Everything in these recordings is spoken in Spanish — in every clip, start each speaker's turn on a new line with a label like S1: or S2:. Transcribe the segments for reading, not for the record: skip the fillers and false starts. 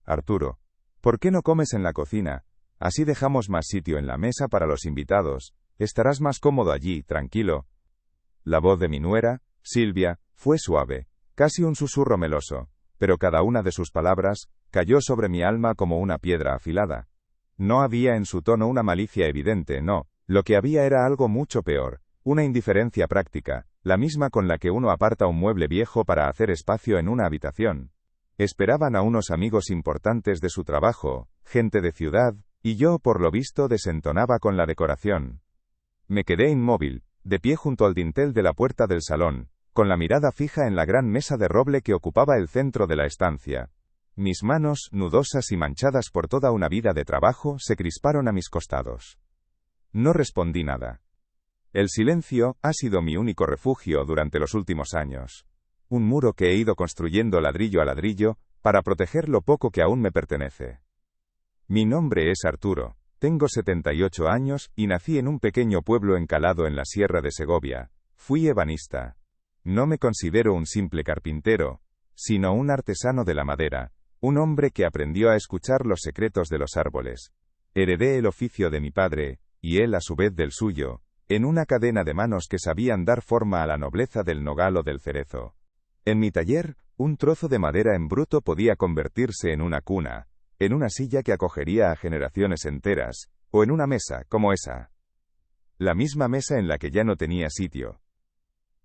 S1: Arturo, ¿por qué no comes en la cocina? Así dejamos más sitio en la mesa para los invitados. Estarás más cómodo allí, tranquilo. La voz de mi nuera, Silvia, fue suave, casi un susurro meloso, pero cada una de sus palabras cayó sobre mi alma como una piedra afilada. No había en su tono una malicia evidente, no, lo que había era algo mucho peor, una indiferencia práctica, la misma con la que uno aparta un mueble viejo para hacer espacio en una habitación. Esperaban a unos amigos importantes de su trabajo, gente de ciudad, y yo, por lo visto, desentonaba con la decoración. Me quedé inmóvil, de pie junto al dintel de la puerta del salón, con la mirada fija en la gran mesa de roble que ocupaba el centro de la estancia. Mis manos, nudosas y manchadas por toda una vida de trabajo, se crisparon a mis costados. No respondí nada. El silencio ha sido mi único refugio durante los últimos años. Un muro que he ido construyendo ladrillo a ladrillo, para proteger lo poco que aún me pertenece. Mi nombre es Arturo, tengo 78 años y nací en un pequeño pueblo encalado en la Sierra de Segovia. Fui ebanista. No me considero un simple carpintero, sino un artesano de la madera, un hombre que aprendió a escuchar los secretos de los árboles. Heredé el oficio de mi padre, y él a su vez del suyo, en una cadena de manos que sabían dar forma a la nobleza del nogal o del cerezo. En mi taller, un trozo de madera en bruto podía convertirse en una cuna, en una silla que acogería a generaciones enteras, o en una mesa, como esa. La misma mesa en la que ya no tenía sitio.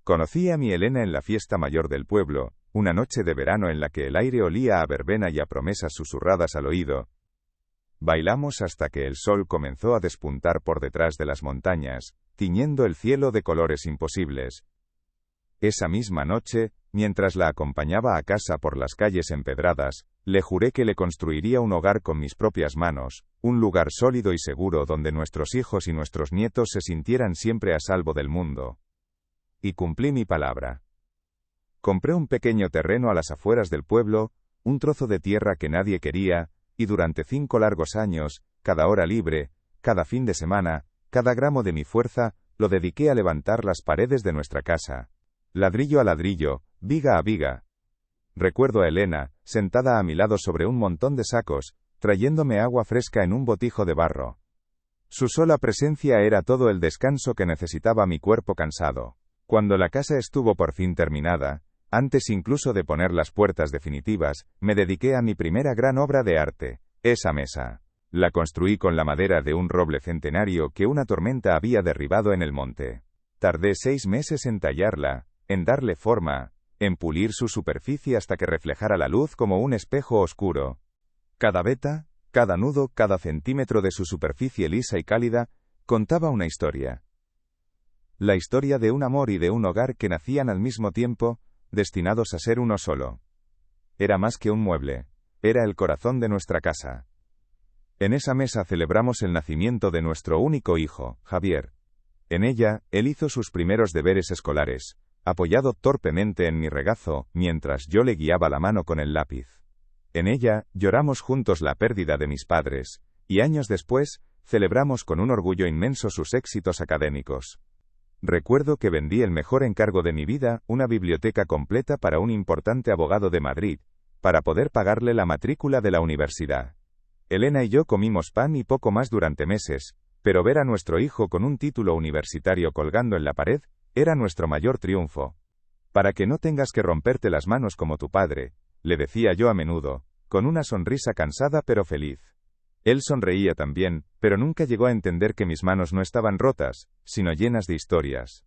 S1: Conocí a mi Elena en la fiesta mayor del pueblo, una noche de verano en la que el aire olía a verbena y a promesas susurradas al oído. Bailamos hasta que el sol comenzó a despuntar por detrás de las montañas, tiñendo el cielo de colores imposibles. Esa misma noche, mientras la acompañaba a casa por las calles empedradas, le juré que le construiría un hogar con mis propias manos, un lugar sólido y seguro donde nuestros hijos y nuestros nietos se sintieran siempre a salvo del mundo. Y cumplí mi palabra. Compré un pequeño terreno a las afueras del pueblo, un trozo de tierra que nadie quería, y durante 5 largos años, cada hora libre, cada fin de semana, cada gramo de mi fuerza, lo dediqué a levantar las paredes de nuestra casa. Ladrillo a ladrillo, viga a viga. Recuerdo a Elena, sentada a mi lado sobre un montón de sacos, trayéndome agua fresca en un botijo de barro. Su sola presencia era todo el descanso que necesitaba mi cuerpo cansado. Cuando la casa estuvo por fin terminada, antes incluso de poner las puertas definitivas, me dediqué a mi primera gran obra de arte, esa mesa. La construí con la madera de un roble centenario que una tormenta había derribado en el monte. Tardé 6 meses en tallarla, en darle forma, en pulir su superficie hasta que reflejara la luz como un espejo oscuro. Cada veta, cada nudo, cada centímetro de su superficie lisa y cálida, contaba una historia. La historia de un amor y de un hogar que nacían al mismo tiempo, destinados a ser uno solo. Era más que un mueble, era el corazón de nuestra casa. En esa mesa celebramos el nacimiento de nuestro único hijo, Javier. En ella, él hizo sus primeros deberes escolares, apoyado torpemente en mi regazo, mientras yo le guiaba la mano con el lápiz. En ella, lloramos juntos la pérdida de mis padres, y años después, celebramos con un orgullo inmenso sus éxitos académicos. Recuerdo que vendí el mejor encargo de mi vida, una biblioteca completa para un importante abogado de Madrid, para poder pagarle la matrícula de la universidad. Elena y yo comimos pan y poco más durante meses, pero ver a nuestro hijo con un título universitario colgando en la pared, era nuestro mayor triunfo. Para que no tengas que romperte las manos como tu padre, le decía yo a menudo, con una sonrisa cansada pero feliz. Él sonreía también, pero nunca llegó a entender que mis manos no estaban rotas, sino llenas de historias.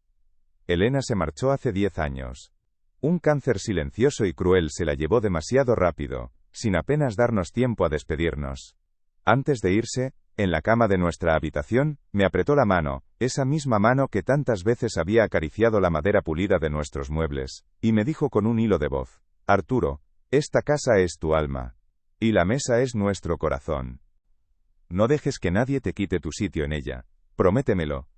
S1: Elena se marchó hace 10 años. Un cáncer silencioso y cruel se la llevó demasiado rápido, sin apenas darnos tiempo a despedirnos. Antes de irse, en la cama de nuestra habitación, me apretó la mano, esa misma mano que tantas veces había acariciado la madera pulida de nuestros muebles, y me dijo con un hilo de voz: Arturo, esta casa es tu alma. Y la mesa es nuestro corazón. No dejes que nadie te quite tu sitio en ella. Prométemelo.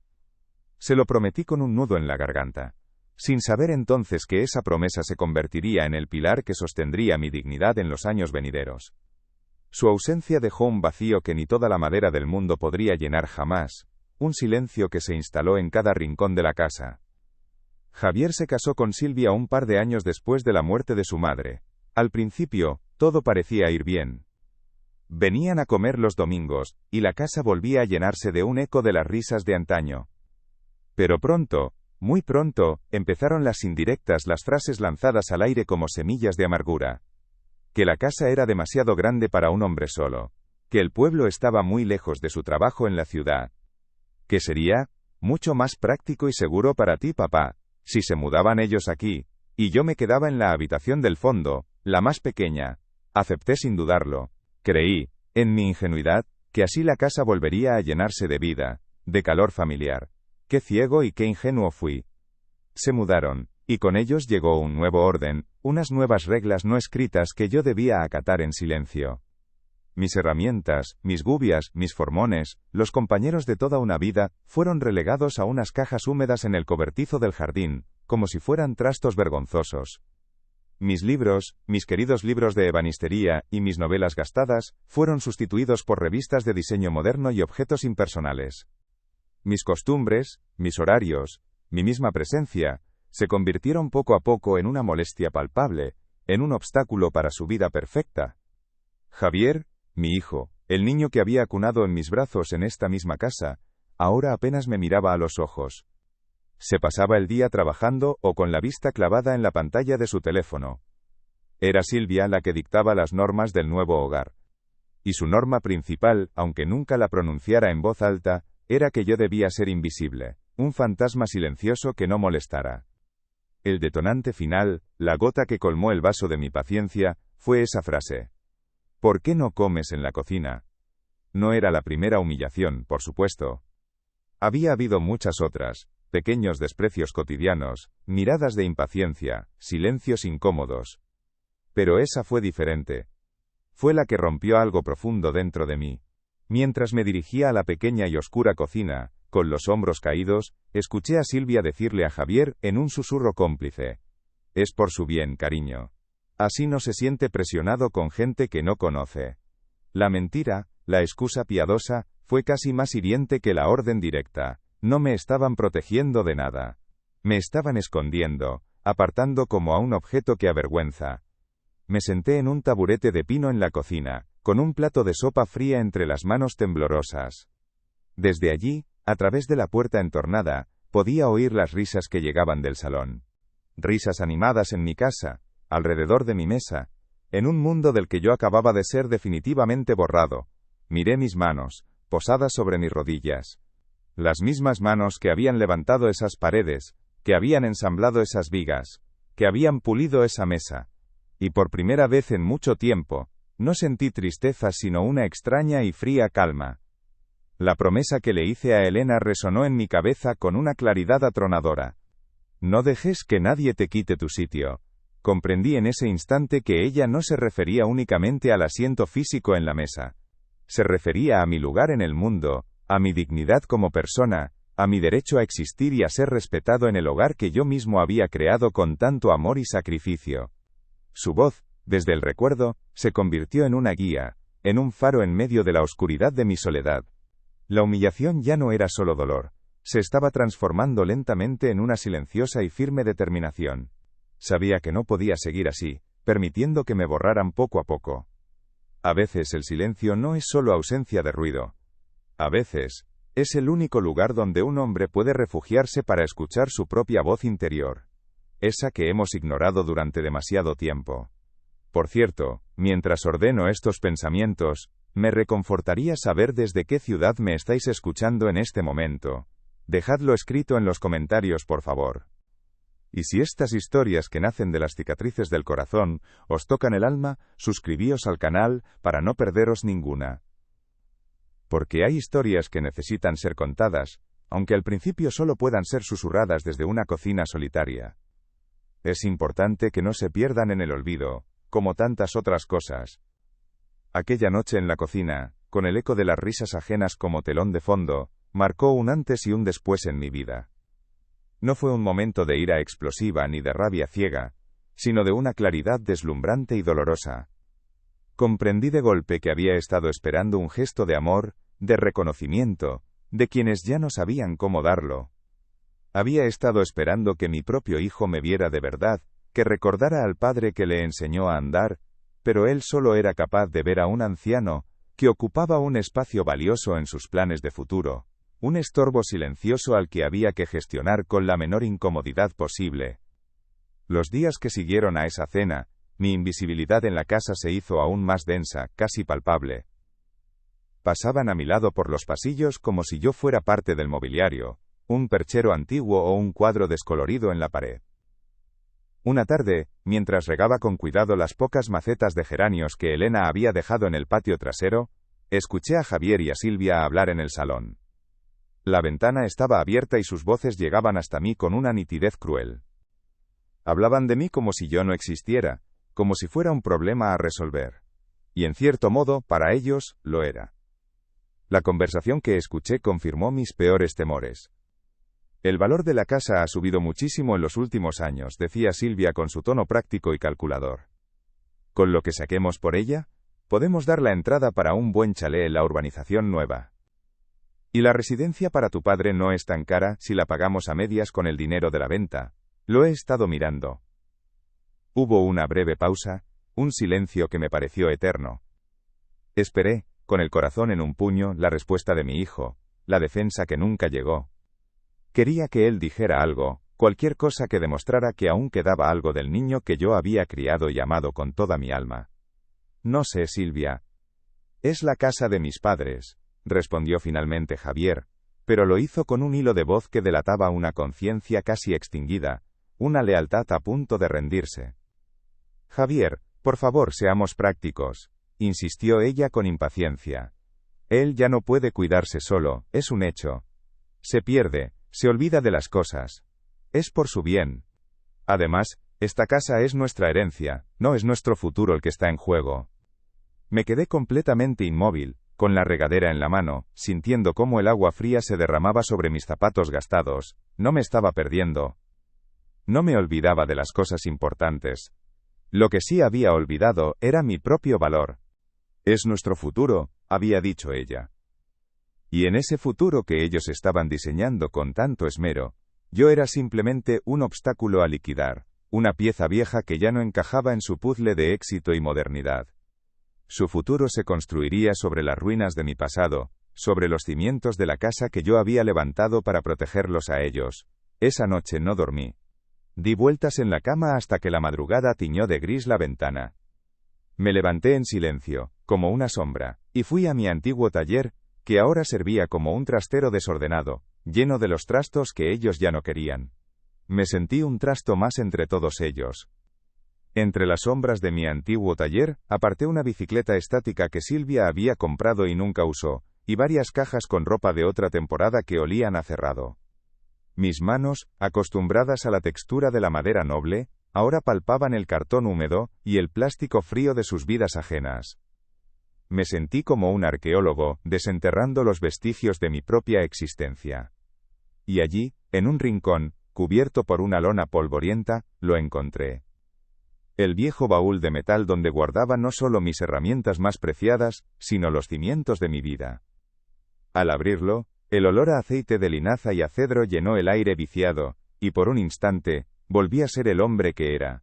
S1: Se lo prometí con un nudo en la garganta, sin saber entonces que esa promesa se convertiría en el pilar que sostendría mi dignidad en los años venideros. Su ausencia dejó un vacío que ni toda la madera del mundo podría llenar jamás, un silencio que se instaló en cada rincón de la casa. Javier se casó con Silvia un par de años después de la muerte de su madre. Al principio, todo parecía ir bien. Venían a comer los domingos, y la casa volvía a llenarse de un eco de las risas de antaño. Pero pronto, muy pronto, empezaron las indirectas, las frases lanzadas al aire como semillas de amargura. Que la casa era demasiado grande para un hombre solo. Que el pueblo estaba muy lejos de su trabajo en la ciudad. Que sería mucho más práctico y seguro para ti, papá, si se mudaban ellos aquí, y yo me quedaba en la habitación del fondo, la más pequeña. Acepté sin dudarlo. Creí, en mi ingenuidad, que así la casa volvería a llenarse de vida, de calor familiar. Qué ciego y qué ingenuo fui. Se mudaron, y con ellos llegó un nuevo orden, unas nuevas reglas no escritas que yo debía acatar en silencio. Mis herramientas, mis gubias, mis formones, los compañeros de toda una vida, fueron relegados a unas cajas húmedas en el cobertizo del jardín, como si fueran trastos vergonzosos. Mis libros, mis queridos libros de ebanistería, y mis novelas gastadas, fueron sustituidos por revistas de diseño moderno y objetos impersonales. Mis costumbres, mis horarios, mi misma presencia, se convirtieron poco a poco en una molestia palpable, en un obstáculo para su vida perfecta. Javier, mi hijo, el niño que había acunado en mis brazos en esta misma casa, ahora apenas me miraba a los ojos. Se pasaba el día trabajando o con la vista clavada en la pantalla de su teléfono. Era Silvia la que dictaba las normas del nuevo hogar. Y su norma principal, aunque nunca la pronunciara en voz alta, era que yo debía ser invisible, un fantasma silencioso que no molestara. El detonante final, la gota que colmó el vaso de mi paciencia, fue esa frase. ¿Por qué no comes en la cocina? No era la primera humillación, por supuesto. Había habido muchas otras, pequeños desprecios cotidianos, miradas de impaciencia, silencios incómodos. Pero esa fue diferente. Fue la que rompió algo profundo dentro de mí. Mientras me dirigía a la pequeña y oscura cocina, con los hombros caídos, escuché a Silvia decirle a Javier, en un susurro cómplice. Es por su bien, cariño. Así no se siente presionado con gente que no conoce. La mentira, la excusa piadosa, fue casi más hiriente que la orden directa. No me estaban protegiendo de nada. Me estaban escondiendo, apartando como a un objeto que avergüenza. Me senté en un taburete de pino en la cocina, con un plato de sopa fría entre las manos temblorosas. Desde allí, a través de la puerta entornada, podía oír las risas que llegaban del salón. Risas animadas en mi casa, alrededor de mi mesa, en un mundo del que yo acababa de ser definitivamente borrado. Miré mis manos, posadas sobre mis rodillas. Las mismas manos que habían levantado esas paredes, que habían ensamblado esas vigas, que habían pulido esa mesa. Y por primera vez en mucho tiempo, no sentí tristeza sino una extraña y fría calma. La promesa que le hice a Elena resonó en mi cabeza con una claridad atronadora. No dejes que nadie te quite tu sitio. Comprendí en ese instante que ella no se refería únicamente al asiento físico en la mesa. Se refería a mi lugar en el mundo, a mi dignidad como persona, a mi derecho a existir y a ser respetado en el hogar que yo mismo había creado con tanto amor y sacrificio. Su voz, desde el recuerdo, se convirtió en una guía, en un faro en medio de la oscuridad de mi soledad. La humillación ya no era solo dolor, se estaba transformando lentamente en una silenciosa y firme determinación. Sabía que no podía seguir así, permitiendo que me borraran poco a poco. A veces el silencio no es solo ausencia de ruido. A veces, es el único lugar donde un hombre puede refugiarse para escuchar su propia voz interior. Esa que hemos ignorado durante demasiado tiempo. Por cierto, mientras ordeno estos pensamientos, me reconfortaría saber desde qué ciudad me estáis escuchando en este momento. Dejadlo escrito en los comentarios, por favor. Y si estas historias que nacen de las cicatrices del corazón os tocan el alma, suscribíos al canal para no perderos ninguna. Porque hay historias que necesitan ser contadas, aunque al principio solo puedan ser susurradas desde una cocina solitaria. Es importante que no se pierdan en el olvido, como tantas otras cosas. Aquella noche en la cocina, con el eco de las risas ajenas como telón de fondo, marcó un antes y un después en mi vida. No fue un momento de ira explosiva ni de rabia ciega, sino de una claridad deslumbrante y dolorosa. Comprendí de golpe que había estado esperando un gesto de amor, de reconocimiento, de quienes ya no sabían cómo darlo. Había estado esperando que mi propio hijo me viera de verdad, que recordara al padre que le enseñó a andar, pero él solo era capaz de ver a un anciano, que ocupaba un espacio valioso en sus planes de futuro, un estorbo silencioso al que había que gestionar con la menor incomodidad posible. Los días que siguieron a esa cena, mi invisibilidad en la casa se hizo aún más densa, casi palpable. Pasaban a mi lado por los pasillos como si yo fuera parte del mobiliario, un perchero antiguo o un cuadro descolorido en la pared. Una tarde, mientras regaba con cuidado las pocas macetas de geranios que Elena había dejado en el patio trasero, escuché a Javier y a Silvia hablar en el salón. La ventana estaba abierta y sus voces llegaban hasta mí con una nitidez cruel. Hablaban de mí como si yo no existiera, como si fuera un problema a resolver. Y en cierto modo, para ellos, lo era. La conversación que escuché confirmó mis peores temores. El valor de la casa ha subido muchísimo en los últimos años, decía Silvia con su tono práctico y calculador. Con lo que saquemos por ella, podemos dar la entrada para un buen chalet en la urbanización nueva. Y la residencia para tu padre no es tan cara si la pagamos a medias con el dinero de la venta. Lo he estado mirando. Hubo una breve pausa, un silencio que me pareció eterno. Esperé, con el corazón en un puño, la respuesta de mi hijo, la defensa que nunca llegó. Quería que él dijera algo, cualquier cosa que demostrara que aún quedaba algo del niño que yo había criado y amado con toda mi alma. No sé, Silvia. Es la casa de mis padres, respondió finalmente Javier, pero lo hizo con un hilo de voz que delataba una conciencia casi extinguida, una lealtad a punto de rendirse. Javier, por favor, seamos prácticos, insistió ella con impaciencia. Él ya no puede cuidarse solo, es un hecho. Se pierde, se olvida de las cosas. Es por su bien. Además, esta casa es nuestra herencia, no es nuestro futuro el que está en juego. Me quedé completamente inmóvil, con la regadera en la mano, sintiendo cómo el agua fría se derramaba sobre mis zapatos gastados. No me estaba perdiendo. No me olvidaba de las cosas importantes. Lo que sí había olvidado era mi propio valor. Es nuestro futuro, había dicho ella. Y en ese futuro que ellos estaban diseñando con tanto esmero, yo era simplemente un obstáculo a liquidar, una pieza vieja que ya no encajaba en su puzzle de éxito y modernidad. Su futuro se construiría sobre las ruinas de mi pasado, sobre los cimientos de la casa que yo había levantado para protegerlos a ellos. Esa noche no dormí. Di vueltas en la cama hasta que la madrugada tiñó de gris la ventana. Me levanté en silencio, como una sombra, y fui a mi antiguo taller, que ahora servía como un trastero desordenado, lleno de los trastos que ellos ya no querían. Me sentí un trasto más entre todos ellos. Entre las sombras de mi antiguo taller, aparté una bicicleta estática que Silvia había comprado y nunca usó, y varias cajas con ropa de otra temporada que olían a cerrado. Mis manos, acostumbradas a la textura de la madera noble, ahora palpaban el cartón húmedo y el plástico frío de sus vidas ajenas. Me sentí como un arqueólogo, desenterrando los vestigios de mi propia existencia. Y allí, en un rincón, cubierto por una lona polvorienta, lo encontré. El viejo baúl de metal donde guardaba no solo mis herramientas más preciadas, sino los cimientos de mi vida. Al abrirlo, el olor a aceite de linaza y a cedro llenó el aire viciado, y por un instante, volví a ser el hombre que era.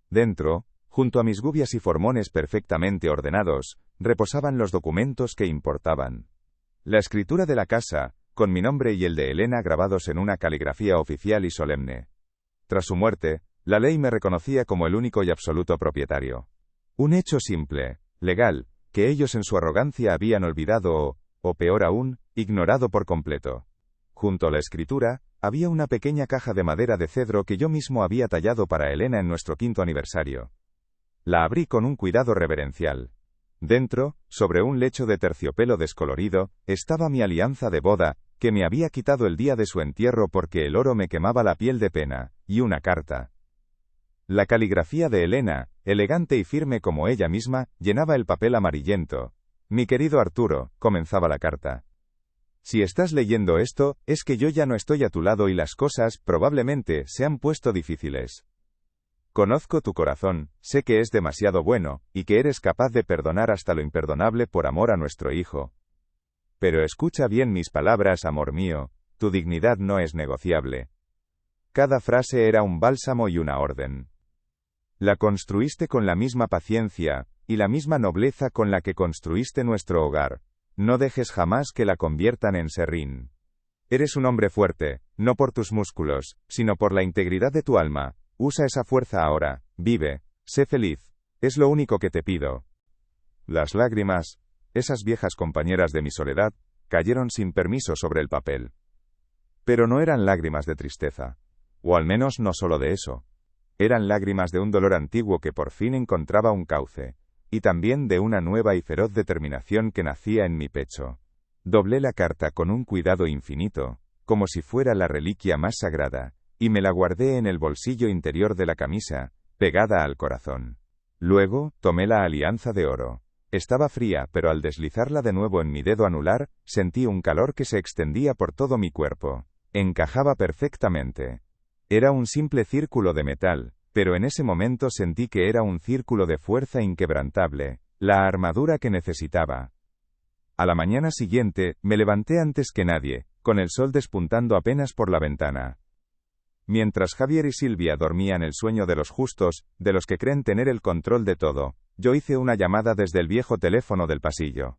S1: Dentro, junto a mis gubias y formones perfectamente ordenados, reposaban los documentos que importaban. La escritura de la casa, con mi nombre y el de Elena grabados en una caligrafía oficial y solemne. Tras su muerte, la ley me reconocía como el único y absoluto propietario. Un hecho simple, legal, que ellos en su arrogancia habían olvidado o peor aún, ignorado por completo. Junto a la escritura, había una pequeña caja de madera de cedro que yo mismo había tallado para Elena en nuestro 5º aniversario. La abrí con un cuidado reverencial. Dentro, sobre un lecho de terciopelo descolorido, estaba mi alianza de boda, que me había quitado el día de su entierro porque el oro me quemaba la piel de pena, y una carta. La caligrafía de Elena, elegante y firme como ella misma, llenaba el papel amarillento. Mi querido Arturo, comenzaba la carta. Si estás leyendo esto, es que yo ya no estoy a tu lado y las cosas, probablemente, se han puesto difíciles. Conozco tu corazón, sé que es demasiado bueno, y que eres capaz de perdonar hasta lo imperdonable por amor a nuestro hijo. Pero escucha bien mis palabras, amor mío, tu dignidad no es negociable. Cada frase era un bálsamo y una orden. La construiste con la misma paciencia, y la misma nobleza con la que construiste nuestro hogar. No dejes jamás que la conviertan en serrín. Eres un hombre fuerte, no por tus músculos, sino por la integridad de tu alma. Usa esa fuerza ahora, vive, sé feliz. Es lo único que te pido. Las lágrimas, esas viejas compañeras de mi soledad, cayeron sin permiso sobre el papel. Pero no eran lágrimas de tristeza. O al menos no solo de eso. Eran lágrimas de un dolor antiguo que por fin encontraba un cauce, y también de una nueva y feroz determinación que nacía en mi pecho. Doblé la carta con un cuidado infinito, como si fuera la reliquia más sagrada, y me la guardé en el bolsillo interior de la camisa, pegada al corazón. Luego, tomé la alianza de oro. Estaba fría, pero al deslizarla de nuevo en mi dedo anular, sentí un calor que se extendía por todo mi cuerpo. Encajaba perfectamente. Era un simple círculo de metal, pero en ese momento sentí que era un círculo de fuerza inquebrantable, la armadura que necesitaba. A la mañana siguiente, me levanté antes que nadie, con el sol despuntando apenas por la ventana. Mientras Javier y Silvia dormían el sueño de los justos, de los que creen tener el control de todo, yo hice una llamada desde el viejo teléfono del pasillo.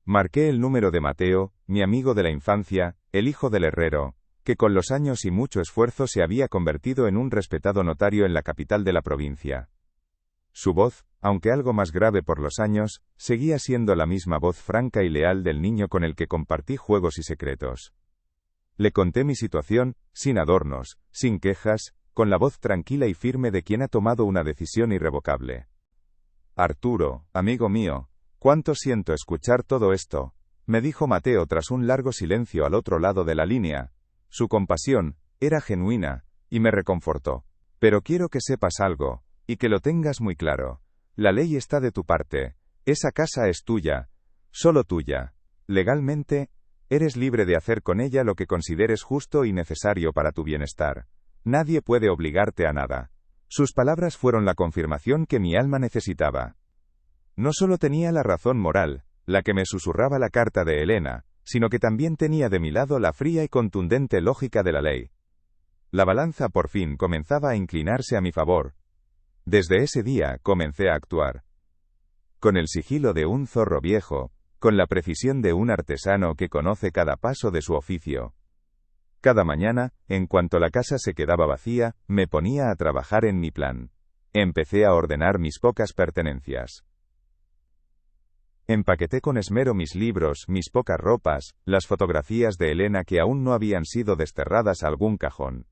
S1: Marqué el número de Mateo, mi amigo de la infancia, el hijo del herrero, que con los años y mucho esfuerzo se había convertido en un respetado notario en la capital de la provincia. Su voz, aunque algo más grave por los años, seguía siendo la misma voz franca y leal del niño con el que compartí juegos y secretos. Le conté mi situación, sin adornos, sin quejas, con la voz tranquila y firme de quien ha tomado una decisión irrevocable. Arturo, amigo mío, cuánto siento escuchar todo esto, me dijo Mateo tras un largo silencio al otro lado de la línea. Su compasión era genuina, y me reconfortó. Pero quiero que sepas algo, y que lo tengas muy claro. La ley está de tu parte. Esa casa es tuya. Solo tuya. Legalmente, eres libre de hacer con ella lo que consideres justo y necesario para tu bienestar. Nadie puede obligarte a nada. Sus palabras fueron la confirmación que mi alma necesitaba. No solo tenía la razón moral, la que me susurraba la carta de Elena, sino que también tenía de mi lado la fría y contundente lógica de la ley. La balanza por fin comenzaba a inclinarse a mi favor. Desde ese día comencé a actuar. Con el sigilo de un zorro viejo, con la precisión de un artesano que conoce cada paso de su oficio. Cada mañana, en cuanto la casa se quedaba vacía, me ponía a trabajar en mi plan. Empecé a ordenar mis pocas pertenencias. Empaqueté con esmero mis libros, mis pocas ropas, las fotografías de Elena que aún no habían sido desterradas a algún cajón.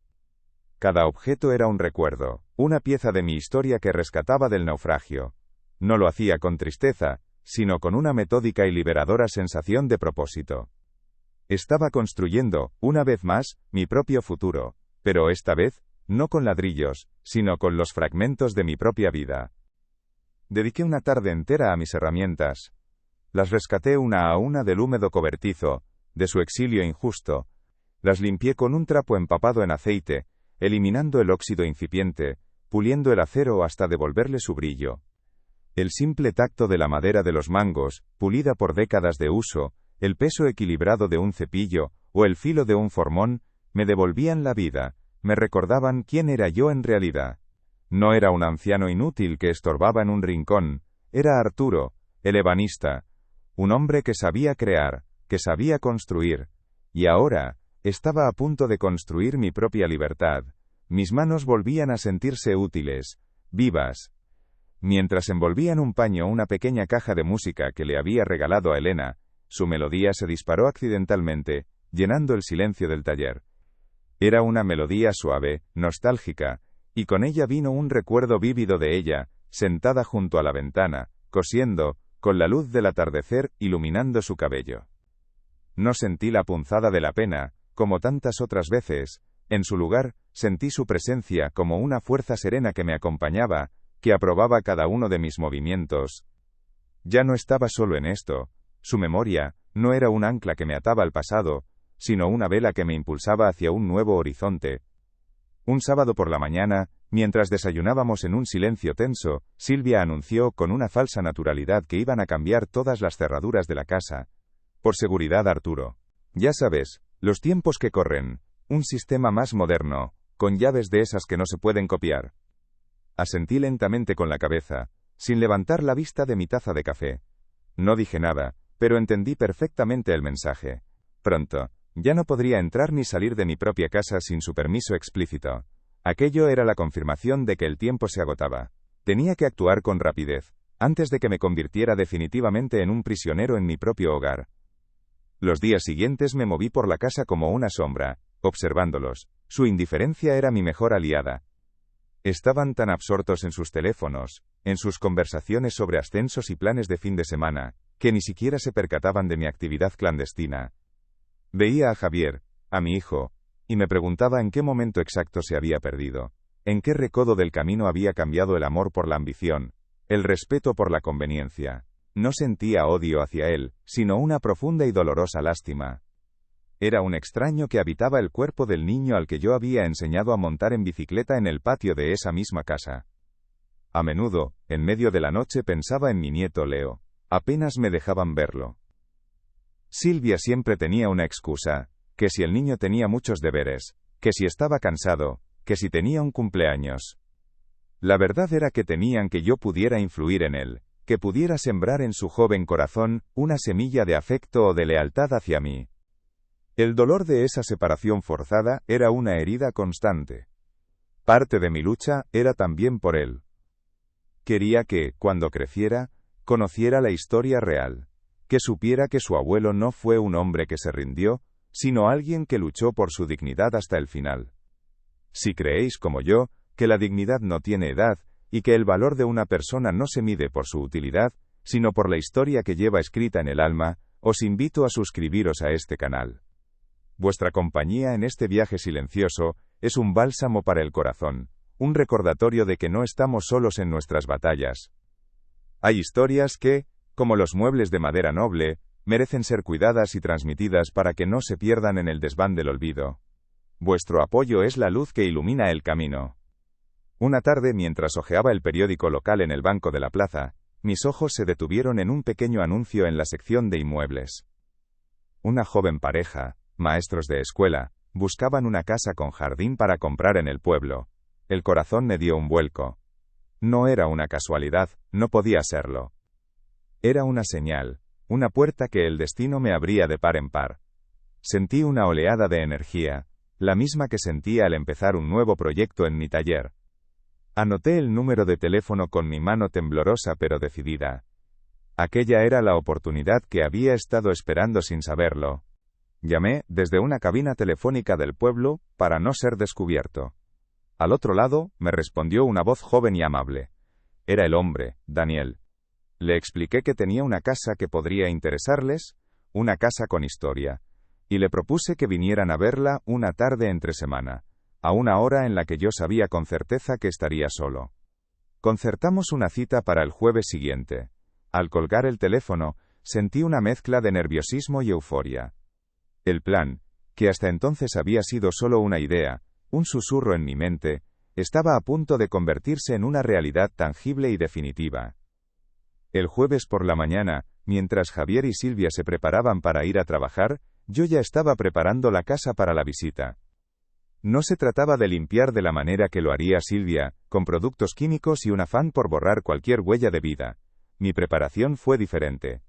S1: Cada objeto era un recuerdo, una pieza de mi historia que rescataba del naufragio. No lo hacía con tristeza, sino con una metódica y liberadora sensación de propósito. Estaba construyendo, una vez más, mi propio futuro, pero esta vez, no con ladrillos, sino con los fragmentos de mi propia vida. Dediqué una tarde entera a mis herramientas. Las rescaté una a una del húmedo cobertizo, de su exilio injusto. Las limpié con un trapo empapado en aceite, eliminando el óxido incipiente, puliendo el acero hasta devolverle su brillo. El simple tacto de la madera de los mangos, pulida por décadas de uso, el peso equilibrado de un cepillo, o el filo de un formón, me devolvían la vida, me recordaban quién era yo en realidad. No era un anciano inútil que estorbaba en un rincón, era Arturo, el ebanista, un hombre que sabía crear, que sabía construir, y ahora, estaba a punto de construir mi propia libertad. Mis manos volvían a sentirse útiles, vivas. Mientras envolvía en un paño una pequeña caja de música que le había regalado a Elena, su melodía se disparó accidentalmente, llenando el silencio del taller. Era una melodía suave, nostálgica, y con ella vino un recuerdo vívido de ella, sentada junto a la ventana, cosiendo, con la luz del atardecer iluminando su cabello. No sentí la punzada de la pena, como tantas otras veces. En su lugar, sentí su presencia como una fuerza serena que me acompañaba, que aprobaba cada uno de mis movimientos. Ya no estaba solo en esto. Su memoria no era un ancla que me ataba al pasado, sino una vela que me impulsaba hacia un nuevo horizonte. Un sábado por la mañana, mientras desayunábamos en un silencio tenso, Silvia anunció con una falsa naturalidad que iban a cambiar todas las cerraduras de la casa. Por seguridad, Arturo. Ya sabes, los tiempos que corren, un sistema más moderno, con llaves de esas que no se pueden copiar. Asentí lentamente con la cabeza. sin levantar la vista de mi taza de café. No dije nada, pero entendí perfectamente el mensaje. Pronto, ya no podría entrar ni salir de mi propia casa sin su permiso explícito. Aquello era la confirmación de que el tiempo se agotaba. Tenía que actuar con rapidez, antes de que me convirtiera definitivamente en un prisionero en mi propio hogar. Los días siguientes me moví por la casa como una sombra, observándolos. Su indiferencia era mi mejor aliada. Estaban tan absortos en sus teléfonos, en sus conversaciones sobre ascensos y planes de fin de semana, que ni siquiera se percataban de mi actividad clandestina. Veía a Javier, a mi hijo, y me preguntaba en qué momento exacto se había perdido, en qué recodo del camino había cambiado el amor por la ambición, el respeto por la conveniencia. No sentía odio hacia él, sino una profunda y dolorosa lástima. Era un extraño que habitaba el cuerpo del niño al que yo había enseñado a montar en bicicleta en el patio de esa misma casa. A menudo, en medio de la noche pensaba en mi nieto Leo. Apenas me dejaban verlo. Silvia siempre tenía una excusa, que si el niño tenía muchos deberes, que si estaba cansado, que si tenía un cumpleaños. La verdad era que tenían que yo pudiera influir en él, que pudiera sembrar en su joven corazón una semilla de afecto o de lealtad hacia mí. El dolor de esa separación forzada era una herida constante. Parte de mi lucha era también por él. Quería que, cuando creciera, conociera la historia real, que supiera que su abuelo no fue un hombre que se rindió, sino alguien que luchó por su dignidad hasta el final. Si creéis, como yo, que la dignidad no tiene edad, y que el valor de una persona no se mide por su utilidad, sino por la historia que lleva escrita en el alma, os invito a suscribiros a este canal. Vuestra compañía en este viaje silencioso es un bálsamo para el corazón, un recordatorio de que no estamos solos en nuestras batallas. Hay historias que, como los muebles de madera noble, merecen ser cuidadas y transmitidas para que no se pierdan en el desván del olvido. Vuestro apoyo es la luz que ilumina el camino. Una tarde, mientras hojeaba el periódico local en el banco de la plaza, mis ojos se detuvieron en un pequeño anuncio en la sección de inmuebles. Una joven pareja, maestros de escuela, buscaban una casa con jardín para comprar en el pueblo. El corazón me dio un vuelco. No era una casualidad, no podía serlo. Era una señal, una puerta que el destino me abría de par en par. Sentí una oleada de energía, la misma que sentía al empezar un nuevo proyecto en mi taller. Anoté el número de teléfono con mi mano temblorosa pero decidida. Aquella era la oportunidad que había estado esperando sin saberlo. Llamé desde una cabina telefónica del pueblo, para no ser descubierto. Al otro lado, me respondió una voz joven y amable. Era el hombre, Daniel. Le expliqué que tenía una casa que podría interesarles, una casa con historia, y le propuse que vinieran a verla una tarde entre semana, a una hora en la que yo sabía con certeza que estaría solo. Concertamos una cita para el jueves siguiente. Al colgar el teléfono, sentí una mezcla de nerviosismo y euforia. El plan, que hasta entonces había sido solo una idea, un susurro en mi mente, estaba a punto de convertirse en una realidad tangible y definitiva. El jueves por la mañana, mientras Javier y Silvia se preparaban para ir a trabajar, yo ya estaba preparando la casa para la visita. No se trataba de limpiar de la manera que lo haría Silvia, con productos químicos y un afán por borrar cualquier huella de vida. Mi preparación fue diferente.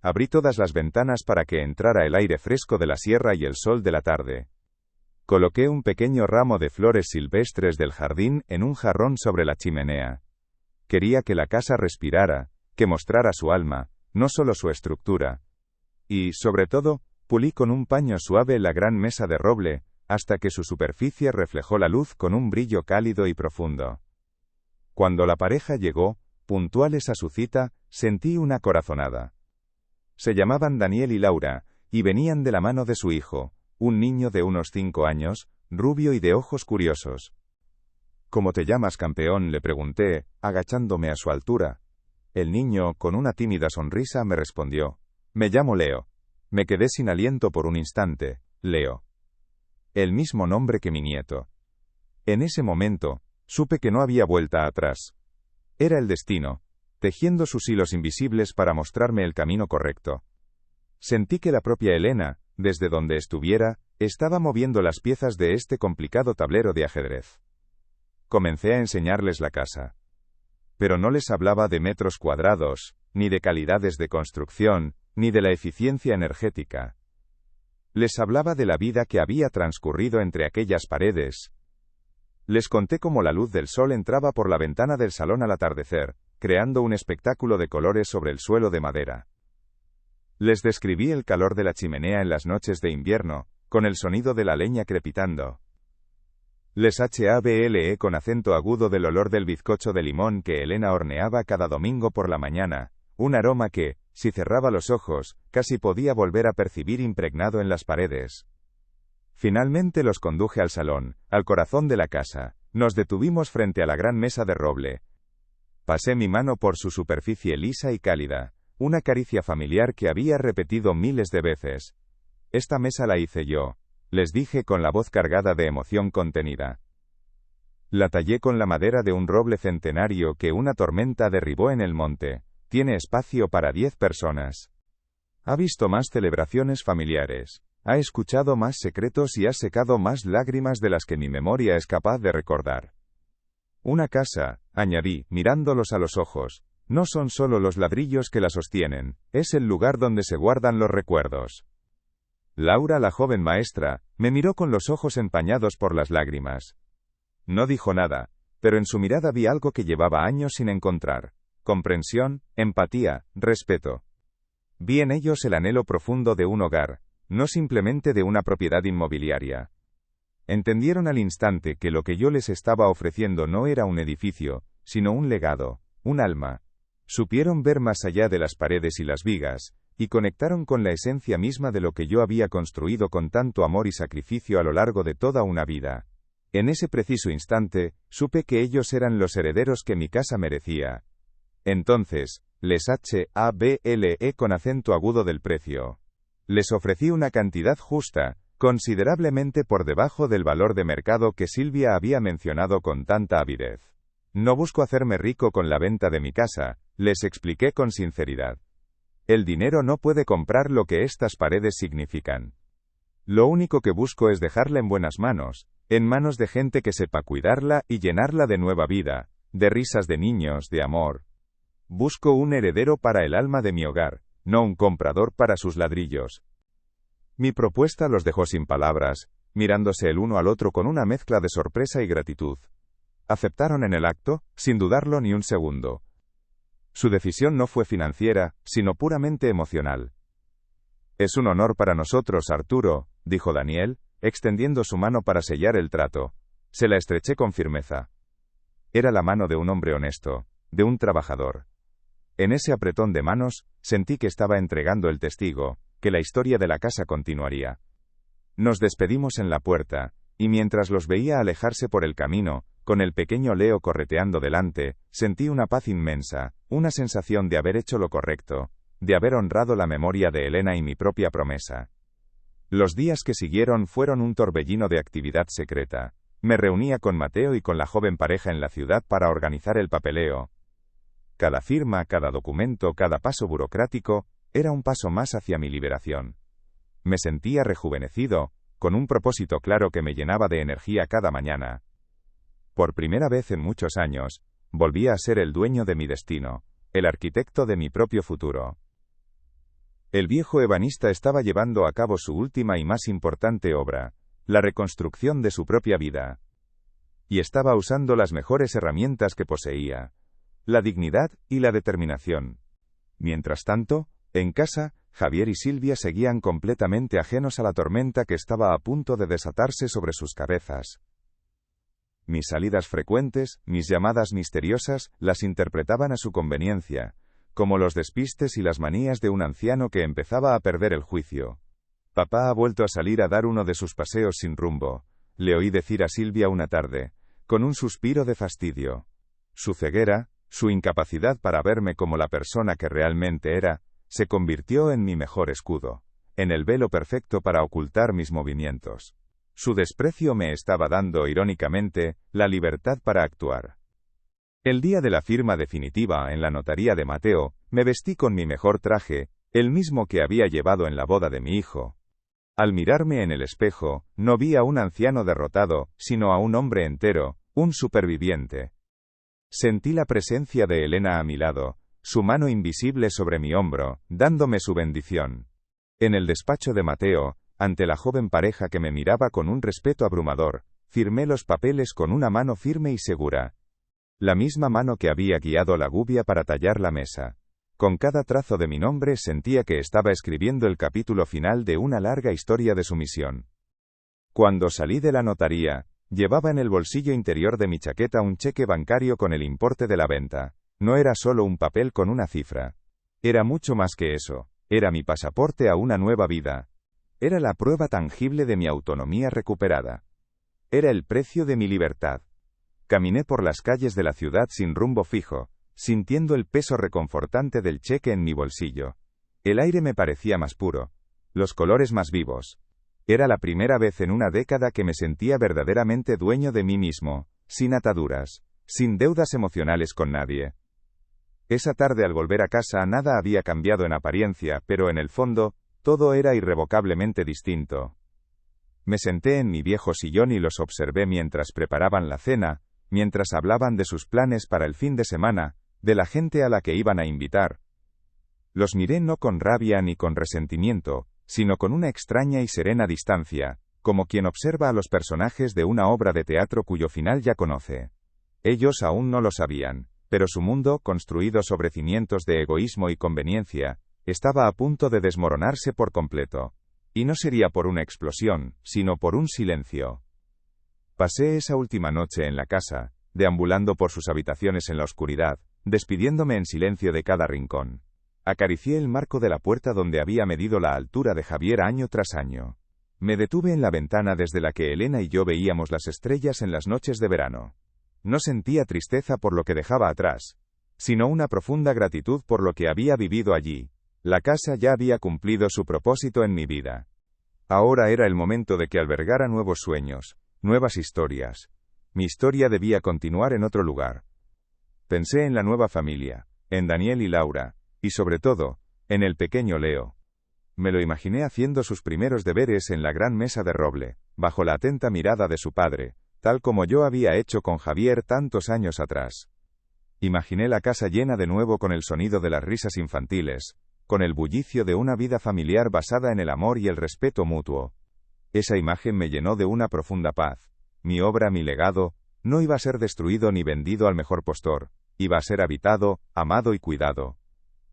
S1: Abrí todas las ventanas para que entrara el aire fresco de la sierra y el sol de la tarde. Coloqué un pequeño ramo de flores silvestres del jardín en un jarrón sobre la chimenea. Quería que la casa respirara, que mostrara su alma, no solo su estructura. Y, sobre todo, pulí con un paño suave la gran mesa de roble, hasta que su superficie reflejó la luz con un brillo cálido y profundo. Cuando la pareja llegó, puntuales a su cita, sentí una corazonada. Se llamaban Daniel y Laura, y venían de la mano de su hijo, un niño de unos 5 años, rubio y de ojos curiosos. ¿Cómo te llamas, campeón?, le pregunté, agachándome a su altura. El niño, con una tímida sonrisa, me respondió: me llamo Leo. Me quedé sin aliento por un instante. Leo. El mismo nombre que mi nieto. En ese momento, supe que no había vuelta atrás. Era el destino, tejiendo sus hilos invisibles para mostrarme el camino correcto. Sentí que la propia Elena, desde donde estuviera, estaba moviendo las piezas de este complicado tablero de ajedrez. Comencé a enseñarles la casa. pero no les hablaba de metros cuadrados, ni de calidades de construcción, ni de la eficiencia energética. Les hablaba de la vida que había transcurrido entre aquellas paredes. Les conté cómo la luz del sol entraba por la ventana del salón al atardecer, creando un espectáculo de colores sobre el suelo de madera. Les describí el calor de la chimenea en las noches de invierno, con el sonido de la leña crepitando. Les hablé con acento agudo del olor del bizcocho de limón que Elena horneaba cada domingo por la mañana, un aroma que, si cerraba los ojos, casi podía volver a percibir impregnado en las paredes. Finalmente los conduje al salón, al corazón de la casa. Nos detuvimos frente a la gran mesa de roble. Pasé mi mano por su superficie lisa y cálida, una caricia familiar que había repetido miles de veces. Esta mesa la hice yo, les dije con la voz cargada de emoción contenida. La tallé con la madera de un roble centenario que una tormenta derribó en el monte. Tiene espacio para 10 personas. Ha visto más celebraciones familiares. Ha escuchado más secretos y ha secado más lágrimas de las que mi memoria es capaz de recordar. Una casa, añadí, mirándolos a los ojos, no son solo los ladrillos que la sostienen, es el lugar donde se guardan los recuerdos. Laura, la joven maestra, me miró con los ojos empañados por las lágrimas. No dijo nada, pero en su mirada vi algo que llevaba años sin encontrar: comprensión, empatía, respeto. Vi en ellos el anhelo profundo de un hogar, no simplemente de una propiedad inmobiliaria. Entendieron al instante que lo que yo les estaba ofreciendo no era un edificio, sino un legado, un alma. Supieron ver más allá de las paredes y las vigas, y conectaron con la esencia misma de lo que yo había construido con tanto amor y sacrificio a lo largo de toda una vida. En ese preciso instante, supe que ellos eran los herederos que mi casa merecía. Entonces, les hablé con acento agudo del precio. Les ofrecí una cantidad justa, considerablemente por debajo del valor de mercado que Silvia había mencionado con tanta avidez. No busco hacerme rico con la venta de mi casa, les expliqué con sinceridad. El dinero no puede comprar lo que estas paredes significan. Lo único que busco es dejarla en buenas manos, en manos de gente que sepa cuidarla y llenarla de nueva vida, de risas de niños, de amor. Busco un heredero para el alma de mi hogar, no un comprador para sus ladrillos. Mi propuesta los dejó sin palabras, mirándose el uno al otro con una mezcla de sorpresa y gratitud. Aceptaron en el acto, sin dudarlo ni un segundo. Su decisión no fue financiera, sino puramente emocional. Es un honor para nosotros, Arturo, dijo Daniel, extendiendo su mano para sellar el trato. Se la estreché con firmeza. Era la mano de un hombre honesto, de un trabajador. En ese apretón de manos, sentí que estaba entregando el testigo, que la historia de la casa continuaría. Nos despedimos en la puerta, y mientras los veía alejarse por el camino, con el pequeño Leo correteando delante, sentí una paz inmensa, una sensación de haber hecho lo correcto, de haber honrado la memoria de Elena y mi propia promesa. Los días que siguieron fueron un torbellino de actividad secreta. Me reunía con Mateo y con la joven pareja en la ciudad para organizar el papeleo. Cada firma, cada documento, cada paso burocrático, era un paso más hacia mi liberación. Me sentía rejuvenecido, con un propósito claro que me llenaba de energía cada mañana. Por primera vez en muchos años, volvía a ser el dueño de mi destino, el arquitecto de mi propio futuro. El viejo ebanista estaba llevando a cabo su última y más importante obra, la reconstrucción de su propia vida. Y estaba usando las mejores herramientas que poseía, la dignidad y la determinación. Mientras tanto, en casa, Javier y Silvia seguían completamente ajenos a la tormenta que estaba a punto de desatarse sobre sus cabezas. Mis salidas frecuentes, mis llamadas misteriosas, las interpretaban a su conveniencia, como los despistes y las manías de un anciano que empezaba a perder el juicio. Papá ha vuelto a salir a dar uno de sus paseos sin rumbo, le oí decir a Silvia una tarde, con un suspiro de fastidio. Su ceguera, su incapacidad para verme como la persona que realmente era, se convirtió en mi mejor escudo, en el velo perfecto para ocultar mis movimientos. Su desprecio me estaba dando, irónicamente, la libertad para actuar. El día de la firma definitiva en la notaría de Mateo, me vestí con mi mejor traje, el mismo que había llevado en la boda de mi hijo. Al mirarme en el espejo, no vi a un anciano derrotado, sino a un hombre entero, un superviviente. Sentí la presencia de Elena a mi lado, su mano invisible sobre mi hombro, dándome su bendición. En el despacho de Mateo, ante la joven pareja que me miraba con un respeto abrumador, firmé los papeles con una mano firme y segura. La misma mano que había guiado la gubia para tallar la mesa. Con cada trazo de mi nombre sentía que estaba escribiendo el capítulo final de una larga historia de sumisión. Cuando salí de la notaría, llevaba en el bolsillo interior de mi chaqueta un cheque bancario con el importe de la venta. No era solo un papel con una cifra. Era mucho más que eso. Era mi pasaporte a una nueva vida. Era la prueba tangible de mi autonomía recuperada. Era el precio de mi libertad. Caminé por las calles de la ciudad sin rumbo fijo, sintiendo el peso reconfortante del cheque en mi bolsillo. El aire me parecía más puro, los colores más vivos. Era la primera vez en una década que me sentía verdaderamente dueño de mí mismo, sin ataduras, sin deudas emocionales con nadie. Esa tarde al volver a casa nada había cambiado en apariencia, pero en el fondo, todo era irrevocablemente distinto. Me senté en mi viejo sillón y los observé mientras preparaban la cena, mientras hablaban de sus planes para el fin de semana, de la gente a la que iban a invitar. Los miré no con rabia ni con resentimiento, sino con una extraña y serena distancia, como quien observa a los personajes de una obra de teatro cuyo final ya conoce. Ellos aún no lo sabían, pero su mundo, construido sobre cimientos de egoísmo y conveniencia, estaba a punto de desmoronarse por completo. Y no sería por una explosión, sino por un silencio. Pasé esa última noche en la casa, deambulando por sus habitaciones en la oscuridad, despidiéndome en silencio de cada rincón. Acaricié el marco de la puerta donde había medido la altura de Javier año tras año. Me detuve en la ventana desde la que Elena y yo veíamos las estrellas en las noches de verano. No sentía tristeza por lo que dejaba atrás, sino una profunda gratitud por lo que había vivido allí. La casa ya había cumplido su propósito en mi vida. Ahora era el momento de que albergara nuevos sueños, nuevas historias. Mi historia debía continuar en otro lugar. Pensé en la nueva familia, en Daniel y Laura, y sobre todo, en el pequeño Leo. Me lo imaginé haciendo sus primeros deberes en la gran mesa de roble, bajo la atenta mirada de su padre, tal como yo había hecho con Javier tantos años atrás. Imaginé la casa llena de nuevo con el sonido de las risas infantiles, con el bullicio de una vida familiar basada en el amor y el respeto mutuo. Esa imagen me llenó de una profunda paz. Mi obra, mi legado, no iba a ser destruido ni vendido al mejor postor, iba a ser habitado, amado y cuidado.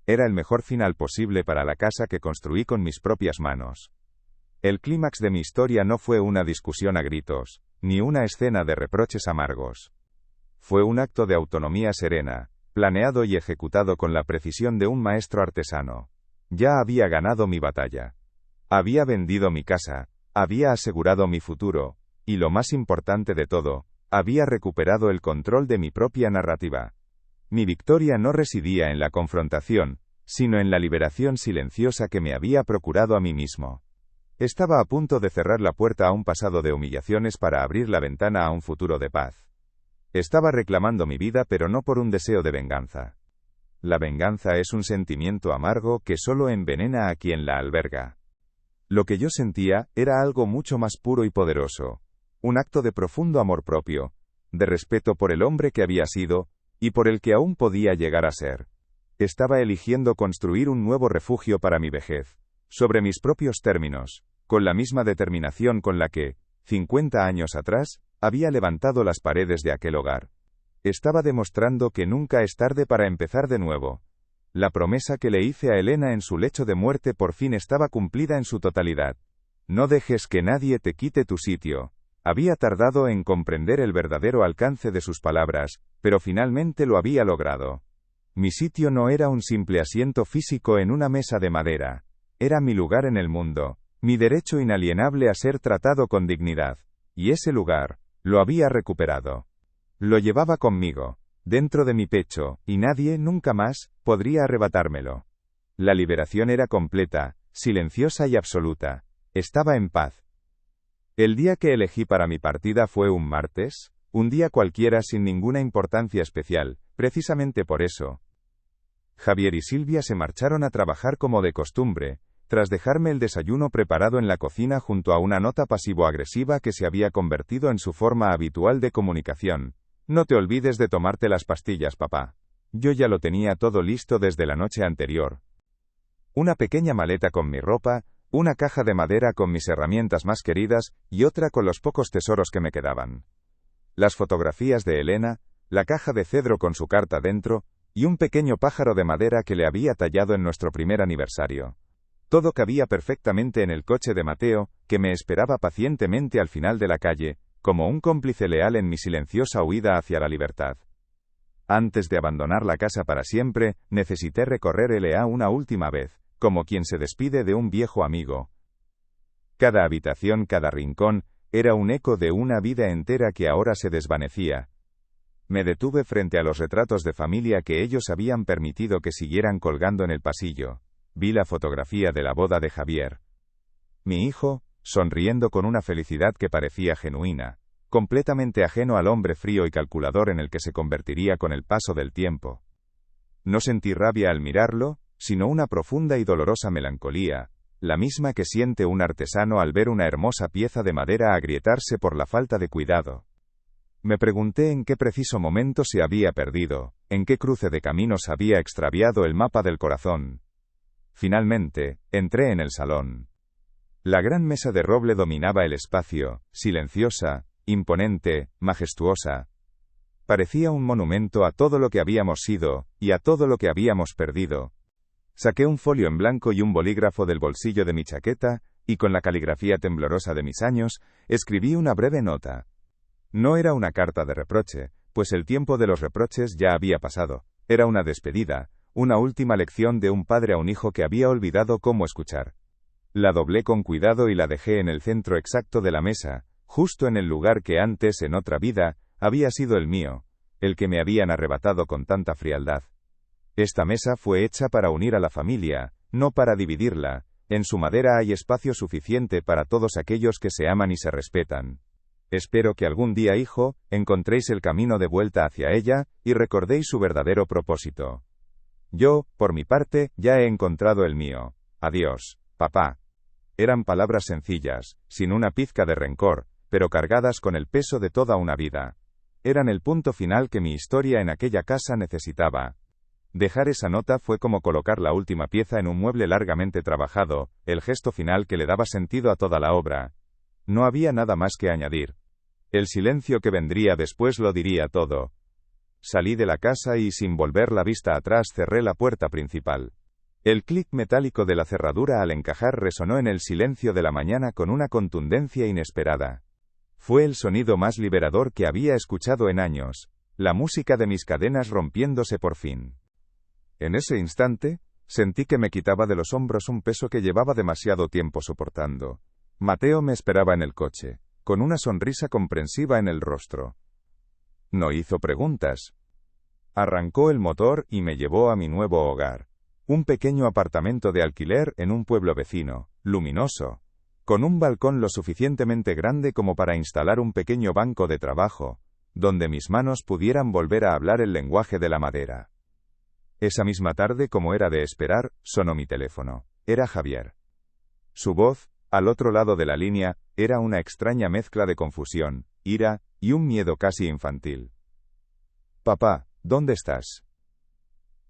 S1: Era el mejor final posible para la casa que construí con mis propias manos. El clímax de mi historia no fue una discusión a gritos, ni una escena de reproches amargos. Fue un acto de autonomía serena, planeado y ejecutado con la precisión de un maestro artesano. Ya había ganado mi batalla. Había vendido mi casa, había asegurado mi futuro, y lo más importante de todo, había recuperado el control de mi propia narrativa. Mi victoria no residía en la confrontación, sino en la liberación silenciosa que me había procurado a mí mismo. Estaba a punto de cerrar la puerta a un pasado de humillaciones para abrir la ventana a un futuro de paz. Estaba reclamando mi vida, pero no por un deseo de venganza. La venganza es un sentimiento amargo que solo envenena a quien la alberga. Lo que yo sentía era algo mucho más puro y poderoso, un acto de profundo amor propio, de respeto por el hombre que había sido, y por el que aún podía llegar a ser. Estaba eligiendo construir un nuevo refugio para mi vejez, sobre mis propios términos, con la misma determinación con la que, 50 años atrás, había levantado las paredes de aquel hogar. Estaba demostrando que nunca es tarde para empezar de nuevo. La promesa que le hice a Elena en su lecho de muerte por fin estaba cumplida en su totalidad. No dejes que nadie te quite tu sitio. Había tardado en comprender el verdadero alcance de sus palabras, pero finalmente lo había logrado. Mi sitio no era un simple asiento físico en una mesa de madera. Era mi lugar en el mundo, mi derecho inalienable a ser tratado con dignidad. Y ese lugar, lo había recuperado. Lo llevaba conmigo, dentro de mi pecho, y nadie, nunca más, podría arrebatármelo. La liberación era completa, silenciosa y absoluta. Estaba en paz. El día que elegí para mi partida fue un martes, un día cualquiera sin ninguna importancia especial, precisamente por eso. Javier y Silvia se marcharon a trabajar como de costumbre, tras dejarme el desayuno preparado en la cocina junto a una nota pasivo-agresiva que se había convertido en su forma habitual de comunicación. No te olvides de tomarte las pastillas, papá. Yo ya lo tenía todo listo desde la noche anterior. Una pequeña maleta con mi ropa, una caja de madera con mis herramientas más queridas y otra con los pocos tesoros que me quedaban. Las fotografías de Elena, la caja de cedro con su carta dentro, y un pequeño pájaro de madera que le había tallado en nuestro primer aniversario. Todo cabía perfectamente en el coche de Mateo, que me esperaba pacientemente al final de la calle, como un cómplice leal en mi silenciosa huida hacia la libertad. Antes de abandonar la casa para siempre, necesité recorrer L.A. una última vez, como quien se despide de un viejo amigo. Cada habitación, cada rincón, era un eco de una vida entera que ahora se desvanecía. Me detuve frente a los retratos de familia que ellos habían permitido que siguieran colgando en el pasillo. Vi la fotografía de la boda de Javier. Mi hijo, sonriendo con una felicidad que parecía genuina, completamente ajeno al hombre frío y calculador en el que se convertiría con el paso del tiempo. No sentí rabia al mirarlo, sino una profunda y dolorosa melancolía, la misma que siente un artesano al ver una hermosa pieza de madera agrietarse por la falta de cuidado. Me pregunté en qué preciso momento se había perdido, en qué cruce de caminos había extraviado el mapa del corazón. Finalmente, entré en el salón. La gran mesa de roble dominaba el espacio, silenciosa, imponente, majestuosa. Parecía un monumento a todo lo que habíamos sido, y a todo lo que habíamos perdido. Saqué un folio en blanco y un bolígrafo del bolsillo de mi chaqueta, y con la caligrafía temblorosa de mis años, escribí una breve nota. No era una carta de reproche, pues el tiempo de los reproches ya había pasado. Era una despedida, una última lección de un padre a un hijo que había olvidado cómo escuchar. La doblé con cuidado y la dejé en el centro exacto de la mesa, justo en el lugar que antes, en otra vida, había sido el mío, el que me habían arrebatado con tanta frialdad. Esta mesa fue hecha para unir a la familia, no para dividirla. En su madera hay espacio suficiente para todos aquellos que se aman y se respetan. Espero que algún día, hijo, encontréis el camino de vuelta hacia ella, y recordéis su verdadero propósito. Yo, por mi parte, ya he encontrado el mío. Adiós, papá. Eran palabras sencillas, sin una pizca de rencor, pero cargadas con el peso de toda una vida. Eran el punto final que mi historia en aquella casa necesitaba. Dejar esa nota fue como colocar la última pieza en un mueble largamente trabajado, el gesto final que le daba sentido a toda la obra. No había nada más que añadir. El silencio que vendría después lo diría todo. Salí de la casa y, sin volver la vista atrás, cerré la puerta principal. El clic metálico de la cerradura al encajar resonó en el silencio de la mañana con una contundencia inesperada. Fue el sonido más liberador que había escuchado en años, la música de mis cadenas rompiéndose por fin. En ese instante, sentí que me quitaba de los hombros un peso que llevaba demasiado tiempo soportando. Mateo me esperaba en el coche, con una sonrisa comprensiva en el rostro. No hizo preguntas. Arrancó el motor y me llevó a mi nuevo hogar. Un pequeño apartamento de alquiler en un pueblo vecino, luminoso, con un balcón lo suficientemente grande como para instalar un pequeño banco de trabajo, donde mis manos pudieran volver a hablar el lenguaje de la madera. Esa misma tarde, como era de esperar, sonó mi teléfono. Era Javier. Su voz, al otro lado de la línea, era una extraña mezcla de confusión, ira, y un miedo casi infantil. Papá, ¿dónde estás?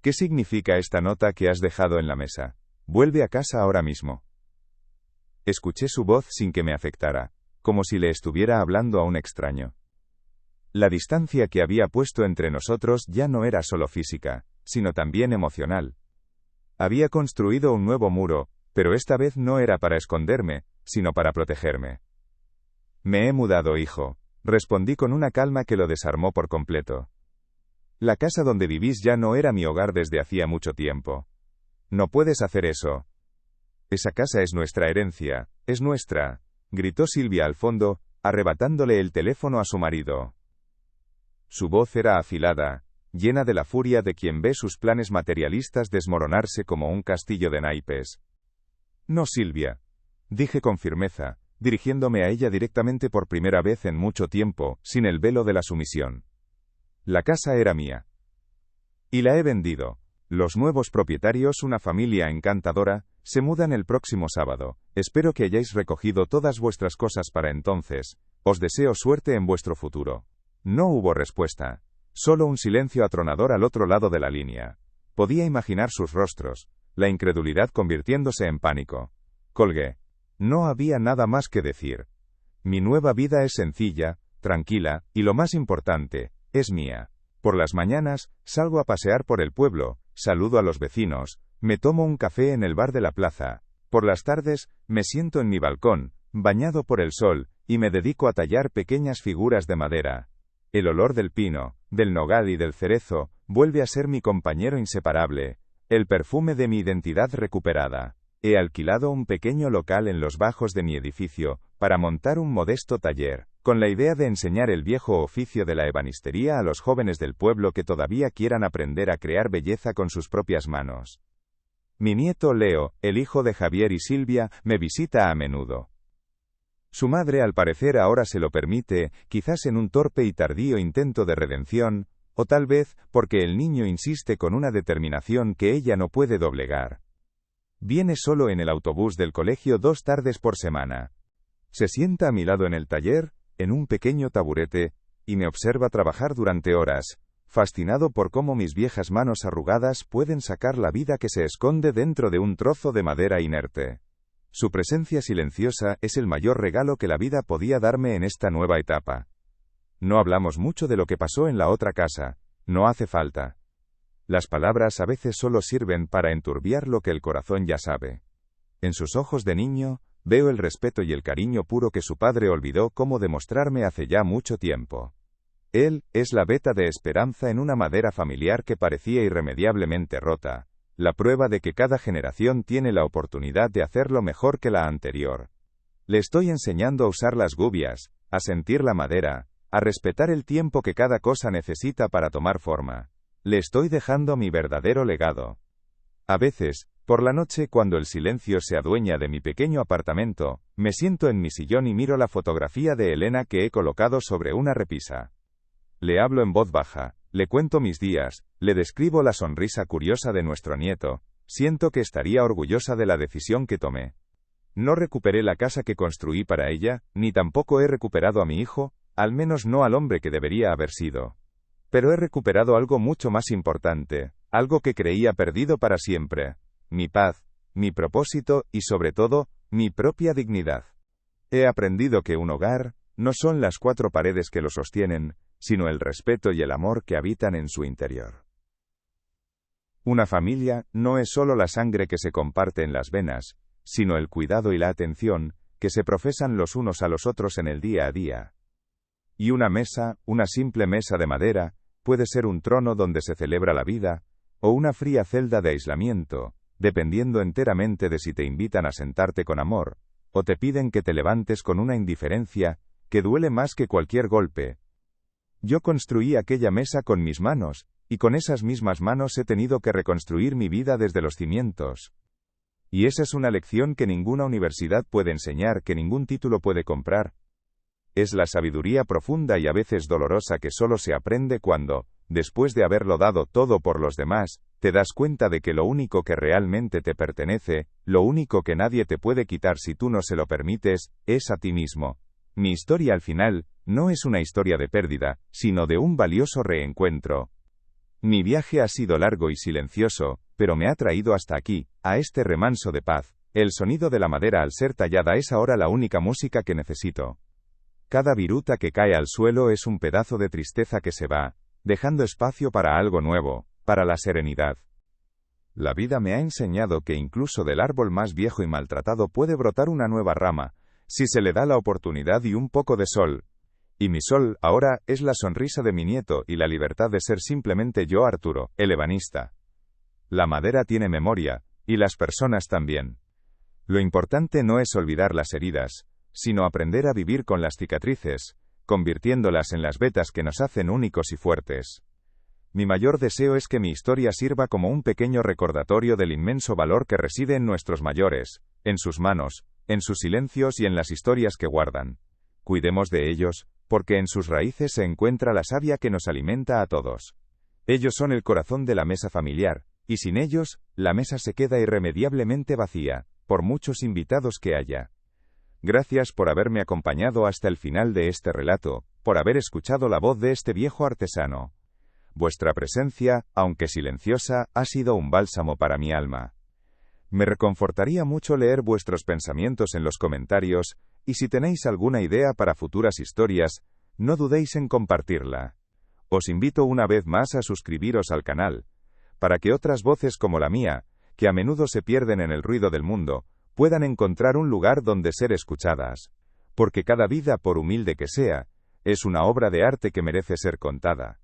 S1: ¿Qué significa esta nota que has dejado en la mesa? Vuelve a casa ahora mismo. Escuché su voz sin que me afectara, como si le estuviera hablando a un extraño. La distancia que había puesto entre nosotros ya no era solo física, sino también emocional. Había construido un nuevo muro, pero esta vez no era para esconderme, sino para protegerme. Me he mudado, hijo, respondí con una calma que lo desarmó por completo. La casa donde vivís ya no era mi hogar desde hacía mucho tiempo. No puedes hacer eso. Esa casa es nuestra herencia, es nuestra, gritó Silvia al fondo, arrebatándole el teléfono a su marido. Su voz era afilada, llena de la furia de quien ve sus planes materialistas desmoronarse como un castillo de naipes. No, Silvia, dije con firmeza, dirigiéndome a ella directamente por primera vez en mucho tiempo, sin el velo de la sumisión. La casa era mía. Y la he vendido. Los nuevos propietarios, una familia encantadora, se mudan el próximo sábado. Espero que hayáis recogido todas vuestras cosas para entonces. Os deseo suerte en vuestro futuro. No hubo respuesta. Solo un silencio atronador al otro lado de la línea. Podía imaginar sus rostros, la incredulidad convirtiéndose en pánico. Colgué. No había nada más que decir. Mi nueva vida es sencilla, tranquila, y lo más importante, es mía. Por las mañanas, salgo a pasear por el pueblo, saludo a los vecinos, me tomo un café en el bar de la plaza. Por las tardes, me siento en mi balcón, bañado por el sol, y me dedico a tallar pequeñas figuras de madera. El olor del pino, del nogal y del cerezo, vuelve a ser mi compañero inseparable, el perfume de mi identidad recuperada. He alquilado un pequeño local en los bajos de mi edificio, para montar un modesto taller, con la idea de enseñar el viejo oficio de la ebanistería a los jóvenes del pueblo que todavía quieran aprender a crear belleza con sus propias manos. Mi nieto Leo, el hijo de Javier y Silvia, me visita a menudo. Su madre al parecer ahora se lo permite, quizás en un torpe y tardío intento de redención, o tal vez porque el niño insiste con una determinación que ella no puede doblegar. Viene solo en el autobús del colegio 2 tardes por semana. Se sienta a mi lado en el taller, en un pequeño taburete, y me observa trabajar durante horas, fascinado por cómo mis viejas manos arrugadas pueden sacar la vida que se esconde dentro de un trozo de madera inerte. Su presencia silenciosa es el mayor regalo que la vida podía darme en esta nueva etapa. No hablamos mucho de lo que pasó en la otra casa, no hace falta. Las palabras a veces solo sirven para enturbiar lo que el corazón ya sabe. En sus ojos de niño, veo el respeto y el cariño puro que su padre olvidó cómo demostrarme hace ya mucho tiempo. Él es la veta de esperanza en una madera familiar que parecía irremediablemente rota, la prueba de que cada generación tiene la oportunidad de hacerlo mejor que la anterior. Le estoy enseñando a usar las gubias, a sentir la madera, a respetar el tiempo que cada cosa necesita para tomar forma. Le estoy dejando mi verdadero legado. A veces, por la noche cuando el silencio se adueña de mi pequeño apartamento, me siento en mi sillón y miro la fotografía de Elena que he colocado sobre una repisa. Le hablo en voz baja, le cuento mis días, le describo la sonrisa curiosa de nuestro nieto, siento que estaría orgullosa de la decisión que tomé. No recuperé la casa que construí para ella, ni tampoco he recuperado a mi hijo, al menos no al hombre que debería haber sido. Pero he recuperado algo mucho más importante, algo que creía perdido para siempre: mi paz, mi propósito y sobre todo, mi propia dignidad. He aprendido que un hogar no son las 4 paredes que lo sostienen, sino el respeto y el amor que habitan en su interior. Una familia no es solo la sangre que se comparte en las venas, sino el cuidado y la atención que se profesan los unos a los otros en el día a día. Y una mesa, una simple mesa de madera, puede ser un trono donde se celebra la vida, o una fría celda de aislamiento, dependiendo enteramente de si te invitan a sentarte con amor, o te piden que te levantes con una indiferencia que duele más que cualquier golpe. Yo construí aquella mesa con mis manos, y con esas mismas manos he tenido que reconstruir mi vida desde los cimientos. Y esa es una lección que ninguna universidad puede enseñar, que ningún título puede comprar. Es la sabiduría profunda y a veces dolorosa que solo se aprende cuando, después de haberlo dado todo por los demás, te das cuenta de que lo único que realmente te pertenece, lo único que nadie te puede quitar si tú no se lo permites, es a ti mismo. Mi historia al final, no es una historia de pérdida, sino de un valioso reencuentro. Mi viaje ha sido largo y silencioso, pero me ha traído hasta aquí, a este remanso de paz. El sonido de la madera al ser tallada es ahora la única música que necesito. Cada viruta que cae al suelo es un pedazo de tristeza que se va, dejando espacio para algo nuevo, para la serenidad. La vida me ha enseñado que incluso del árbol más viejo y maltratado puede brotar una nueva rama, si se le da la oportunidad y un poco de sol. Y mi sol, ahora, es la sonrisa de mi nieto y la libertad de ser simplemente yo, Arturo, el ebanista. La madera tiene memoria, y las personas también. Lo importante no es olvidar las heridas, sino aprender a vivir con las cicatrices, convirtiéndolas en las vetas que nos hacen únicos y fuertes. Mi mayor deseo es que mi historia sirva como un pequeño recordatorio del inmenso valor que reside en nuestros mayores, en sus manos, en sus silencios y en las historias que guardan. Cuidemos de ellos, porque en sus raíces se encuentra la savia que nos alimenta a todos. Ellos son el corazón de la mesa familiar, y sin ellos, la mesa se queda irremediablemente vacía, por muchos invitados que haya. Gracias por haberme acompañado hasta el final de este relato, por haber escuchado la voz de este viejo artesano. Vuestra presencia, aunque silenciosa, ha sido un bálsamo para mi alma. Me reconfortaría mucho leer vuestros pensamientos en los comentarios, y si tenéis alguna idea para futuras historias, no dudéis en compartirla. Os invito una vez más a suscribiros al canal, para que otras voces como la mía, que a menudo se pierden en el ruido del mundo, puedan encontrar un lugar donde ser escuchadas. Porque cada vida, por humilde que sea, es una obra de arte que merece ser contada.